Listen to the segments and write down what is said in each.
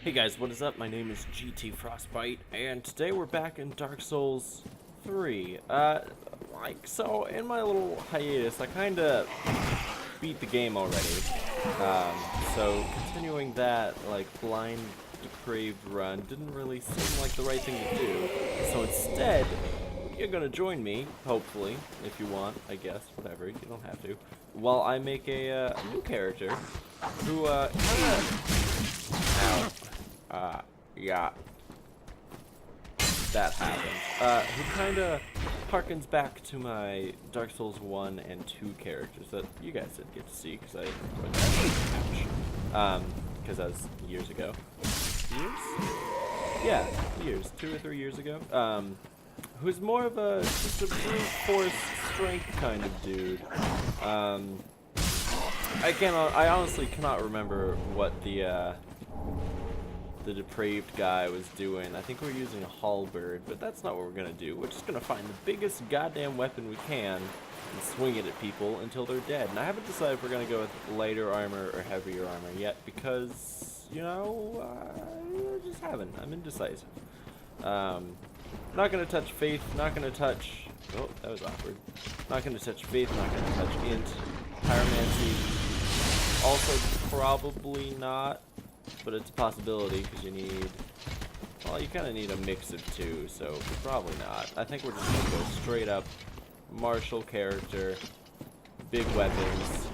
Hey guys, what is up? My name is GTFrostbite, and today we're back in Dark Souls 3. So in my little hiatus, I kinda beat the game already. So continuing that, like, blind, depraved run didn't really seem like the right thing to do. So instead, you're gonna join me, hopefully, if you want, I guess, whatever, you don't have to, while I make a new character who, kinda... Ow. Yeah. That happened. Who kinda harkens back to my Dark Souls 1 and 2 characters that you guys didn't get to see, because I enjoyed that. Because that was years ago. Years? Yeah, years. 2 or 3 years ago. Who's more of a, just a brute force strength kind of dude. I honestly cannot remember what the depraved guy was doing. I think we're using a halberd, but that's not what we're gonna do. We're just gonna find the biggest goddamn weapon we can and swing it at people until they're dead. And I haven't decided if we're gonna go with lighter armor or heavier armor yet because, you know, I just haven't. I'm indecisive. Not gonna touch faith, not gonna touch... Oh, that was awkward. Not gonna touch faith, not gonna touch int. Pyromancy. Also probably not, but it's a possibility because you need, well, you kind of need a mix of two, so probably not. I think we're just going to go straight up martial character, big weapons.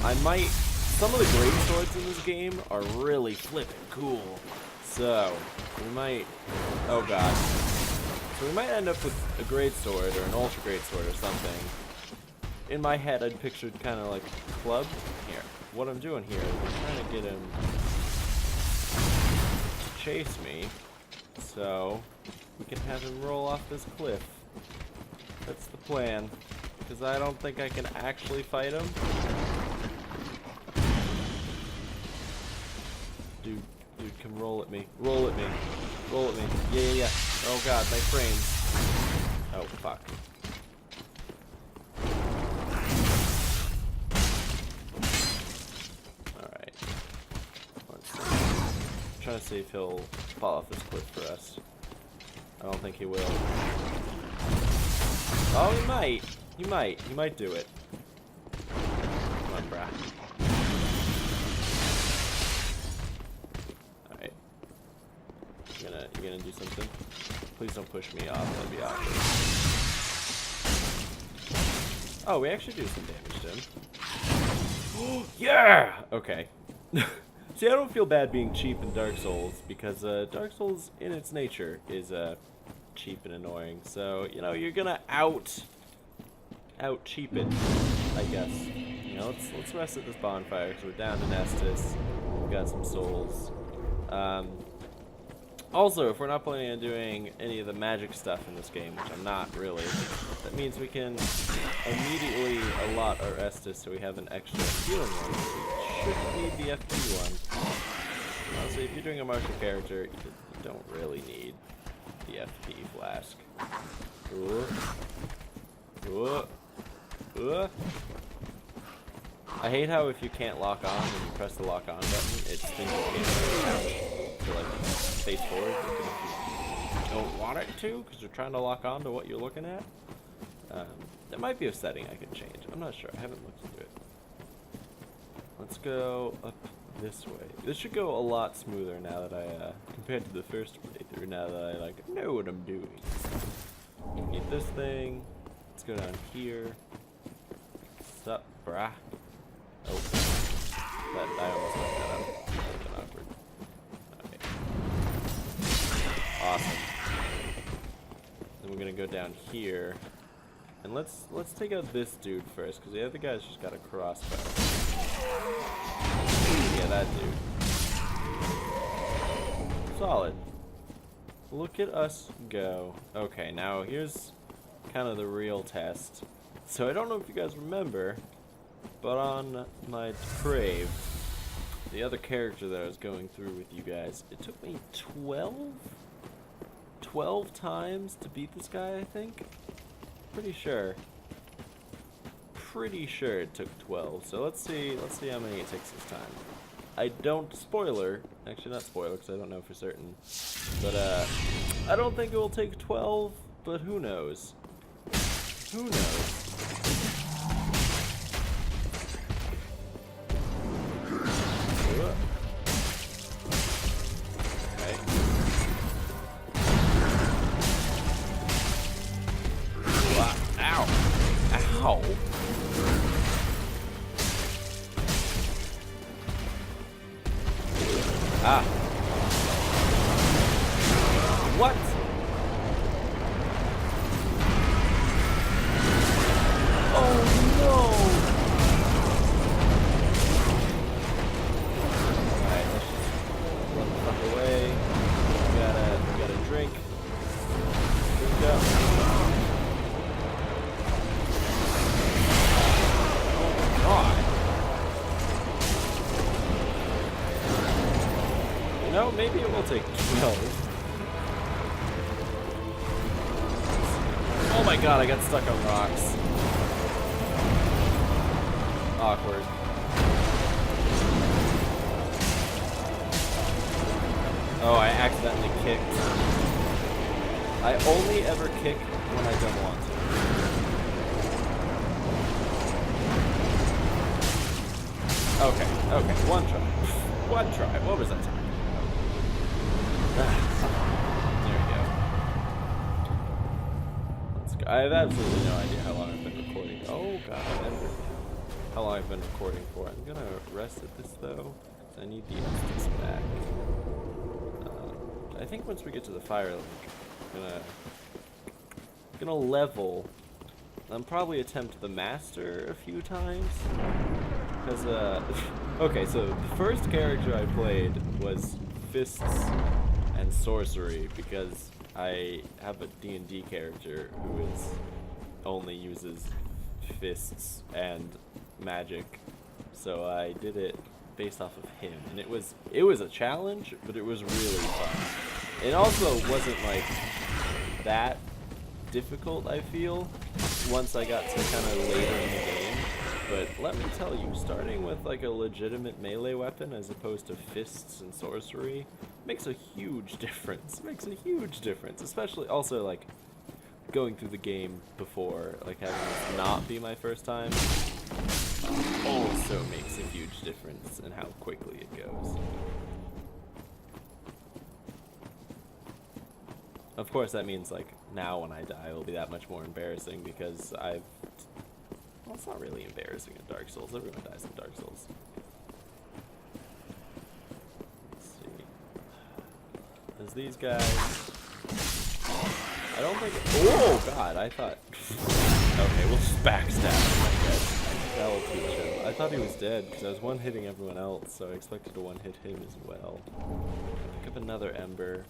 Some of the great swords in this game are really flippin' cool, so we might, oh god. So we might end up with a great sword or an ultra great sword or something. In my head, I'd pictured kind of like a club. Here, what I'm doing here is I'm trying to get him chase me, so we can have him roll off this cliff. That's the plan, because I don't think I can actually fight him. Dude, come roll at me. Roll at me. Roll at me. Yeah. Oh god, my frames. Oh, fuck. Trying to see if he'll fall off this cliff for us. I don't think he will. Oh, he might. He might do it. Come on, brah. Alright. You gonna do something? Please don't push me off, that'd be awkward. Oh, we actually do some damage to him. Yeah! Okay. See, I don't feel bad being cheap in Dark Souls, because Dark Souls, in its nature, is cheap and annoying. So, you know, you're gonna out-cheap it, I guess. You know, let's rest at this bonfire, because we're down to Nestus. We've got some souls. Also, if we're not planning on doing any of the magic stuff in this game, which I'm not really, that means we can immediately allot our Estus so we have an extra healing one. We shouldn't need the FP one. Honestly, if you're doing a martial character, you don't really need the FP flask. I hate how if you can't lock on and you press the lock on button, it spins your game to like face forward if you don't want it to, because you're trying to lock on to what you're looking at. There might be a setting I can change. I'm not sure. I haven't looked into it. Let's go up this way. This should go a lot smoother now that I, compared to the first playthrough, now that I, like, know what I'm doing. Need this thing. Let's go down here. What's up, brah? Oh. I almost fucked that up. That would have been awkward. Okay. Awesome. Then we're gonna go down here. And let's take out this dude first, because the other guy's just got a crossbow. Yeah, that dude. Solid. Look at us go. Okay, now here's kind of the real test. So I don't know if you guys remember, but on my depraved, the other character that I was going through with you guys, it took me 12 times to beat this guy, I think. Pretty sure it took 12. So let's see how many it takes this time. I don't, spoiler, actually not spoiler because I don't know for certain, but I don't think it will take 12, but who knows? Who knows? Ow. Ah. What? Oh no. Alright, let's just run the fuck away. We gotta drink. Drink up. No, maybe it will take 12. Oh my god, I got stuck on rocks. Awkward. Oh, I accidentally kicked. I only ever kick when I don't want to. Okay, one try. One try. What was that time? There we go. Let's go. I have absolutely no idea how long I've been recording. Oh god, how long I've been recording for. I'm gonna rest at this though, because I need the Estus back. I think once we get to the fire, I'm gonna level. I'm probably attempt the master a few times. Because, okay, so the first character I played was Fists and Sorcery, because I have a D&D character who only uses fists and magic, so I did it based off of him, and it was a challenge, but it was really fun. It also wasn't like that difficult, I feel, once I got to kind of later in the game. But let me tell you, starting with like a legitimate melee weapon as opposed to fists and sorcery makes a huge difference. Makes a huge difference, especially also like going through the game before, like having this not be my first time, also makes a huge difference in how quickly it goes. Of course, that means like now when I die, it'll be that much more embarrassing because well, it's not really embarrassing in Dark Souls. Everyone dies in Dark Souls. Let's see. There's these guys. I don't think. Oh god! I thought. Okay, we'll just backstab him, I guess. That'll teach him. I thought he was dead because I was one hitting everyone else, so I expected to one hit him as well. Pick up another ember.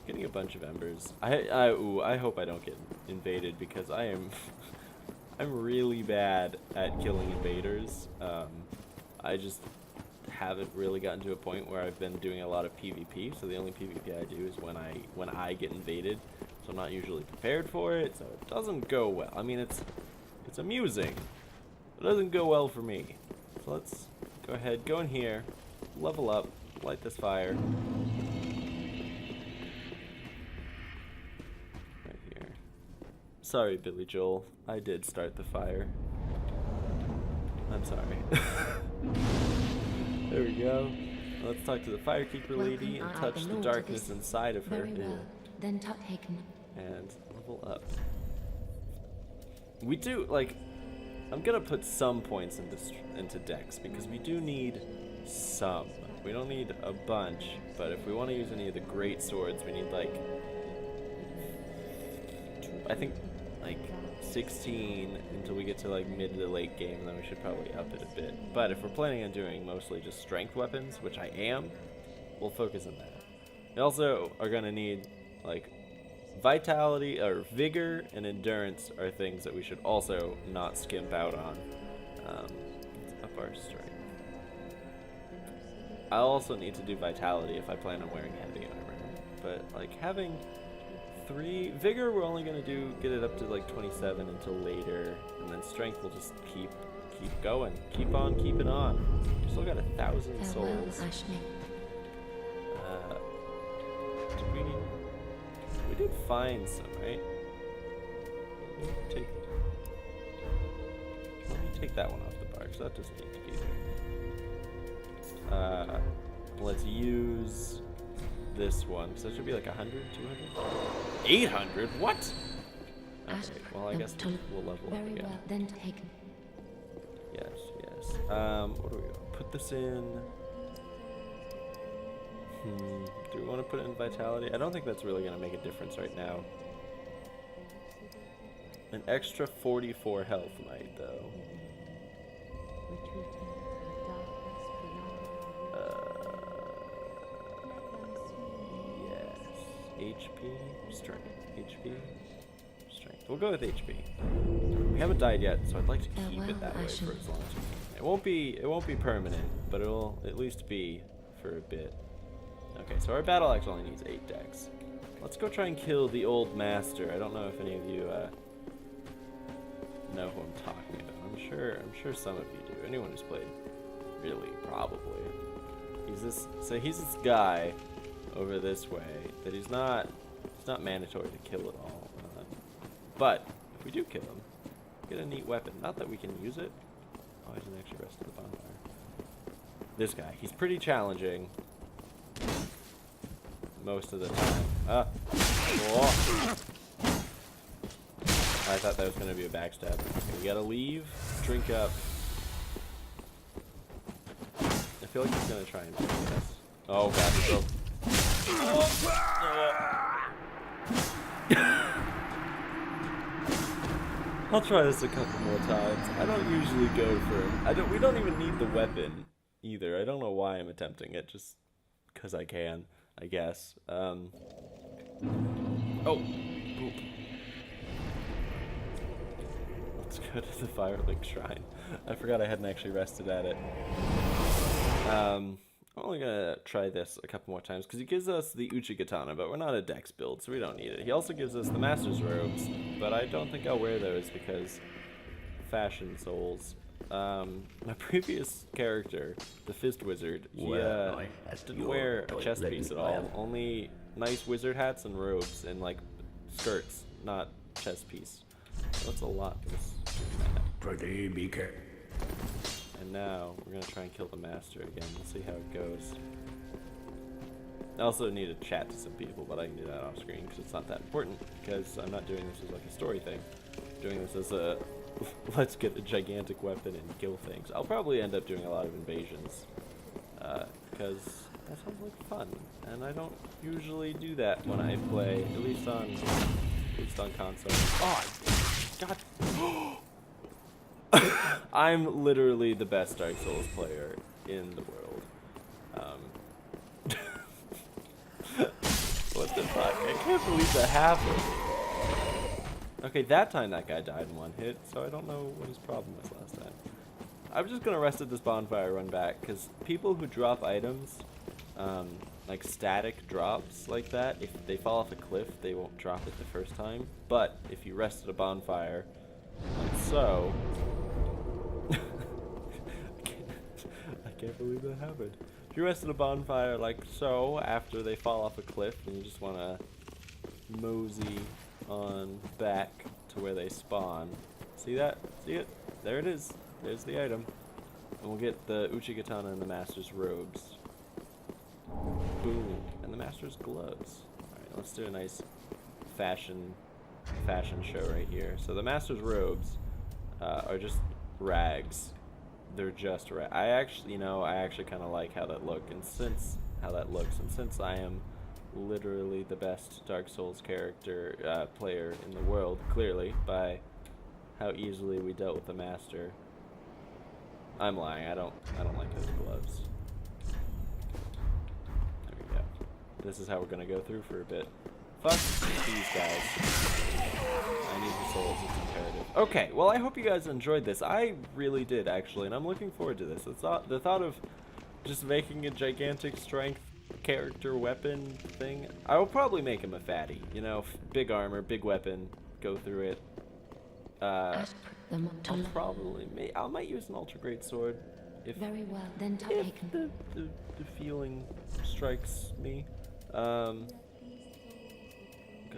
Getting a bunch of embers. I hope I don't get invaded because I'm really bad at killing invaders. I just haven't really gotten to a point where I've been doing a lot of PvP, so the only PvP I do is when I get invaded. So I'm not usually prepared for it, so it doesn't go well. I mean, it's amusing, but it doesn't go well for me. So let's go ahead, go in here, level up, light this fire. Sorry, Billy Joel. I did start the fire. I'm sorry. There we go. Let's talk to the Firekeeper lady and touch the darkness inside of her. Very well. Then take and level up. We do, like, I'm gonna put some points into Dex because we do need some. We don't need a bunch, but if we want to use any of the great swords, we need like, I think, like 16 until we get to like mid to late game, and then we should probably up it a bit. But if we're planning on doing mostly just strength weapons, which I am, we'll focus on that. We also are gonna need like vitality or vigor and endurance are things that we should also not skimp out on. Let's up our strength. I'll also need to do vitality if I plan on wearing heavy armor, but like having 3 vigor, we're only gonna get it up to like 27 until later, and then strength will just keep Keep going. Keep on keeping on. Still got 1,000 souls. We did find some, right? Let me take that one off the bar, because that doesn't need to be there. Let's use this one, because that should be like 100, 200? 800? What? Okay, well, I guess we'll level up again. Well, then taken. Yes, yes. What do we put this in? Do we want to put it in vitality? I don't think that's really going to make a difference right now. An extra 44 health might, though. Yes. HP? Strength. HP? Strength. We'll go with HP. We haven't died yet, so I'd like to keep it that way for as long as we can. It won't be permanent, but it'll at least be for a bit. Okay, so our battle axe only needs 8 dex. Let's go try and kill the old master. I don't know if any of you know who I'm talking about. I'm sure some of you do. Anyone who's played, really, probably. He's this guy over this way that it's not mandatory to kill at all. But if we do kill him, we get a neat weapon. Not that we can use it. Oh, he's an extra rest of the bonfire. This guy, he's pretty challenging most of the time. Oh. I thought that was going to be a backstab. Okay, we gotta leave, drink up. I feel like he's going to try and do this. Oh god, he broke. I'll try this a couple more times. I don't usually go for... We don't even need the weapon either. I don't know why I'm attempting it, just because I can, I guess. Oh. Boop. Let's go to the Firelink Shrine. I forgot I hadn't actually rested at it. I'm only gonna try this a couple more times because he gives us the Uchi Katana, but we're not a dex build, so we don't need it. He also gives us the Master's Robes, but I don't think I'll wear those because fashion souls. My previous character, the Fist Wizard, he didn't wear a chest piece at all. Only nice wizard hats and robes and like skirts, not chest piece. So that's a lot. And now we're gonna try and kill the master again. We'll see how it goes. I also need to chat to some people, but I can do that off screen because it's not that important. Because I'm not doing this as like a story thing. I'm doing this as a let's get a gigantic weapon and kill things. I'll probably end up doing a lot of invasions because that sounds like fun, and I don't usually do that when I play, at least on console. Oh, God. I'm literally the best Dark Souls player in the world. What the fuck? I can't believe that happened. Okay, that time that guy died in one hit, so I don't know what his problem was last time. I'm just gonna rest at this bonfire, run back, because people who drop items, like static drops like that, if they fall off a cliff, they won't drop it the first time. But if you rest at a bonfire, like so... I can't believe that happened. If you rest at a bonfire like so, after they fall off a cliff, and you just want to mosey on back to where they spawn. See that? See it? There it is. There's the item. And we'll get the Uchi Katana and the Master's Robes. Boom. And the Master's Gloves. Alright, let's do a nice fashion show right here. So the Master's Robes are just rags. They're just rags. I actually kind of like how that looks, and since I am literally the best Dark Souls character player in the world, clearly by how easily we dealt with the Master. I'm lying. I don't like those gloves. There we go. This is how we're gonna go through for a bit. Fuck these guys. I need the souls. It's imperative. Okay. Well, I hope you guys enjoyed this. I really did, actually, and I'm looking forward to this. The thought of just making a gigantic strength character weapon thing. I will probably make him a fatty. You know, big armor, big weapon. Go through it. I'll probably I might use an ultra great sword if Very well, then if the feeling strikes me. Go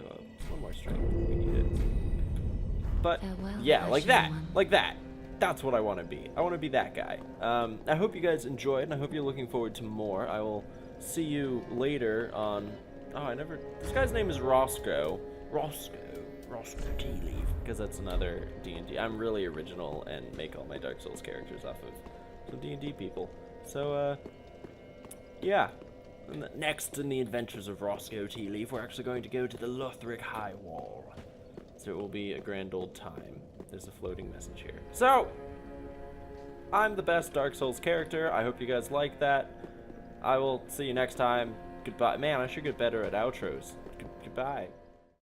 up one more strength. We need it. But Farewell, yeah, like that, one. like that. That's what I want to be. I want to be that guy. I hope you guys enjoyed, and I hope you're looking forward to more. I will see you later on. Oh, this guy's name is Roscoe. Roscoe Tea Leaf, because that's another D&D. I'm really original and make all my Dark Souls characters off of some D&D people. So, yeah. And next in the adventures of Roscoe Tea Leaf, we're actually going to go to the Lothric High Wall. So it will be a grand old time. There's a floating message here. So, I'm the best Dark Souls character. I hope you guys like that. I will see you next time. Goodbye. Man, I should get better at outros. Goodbye.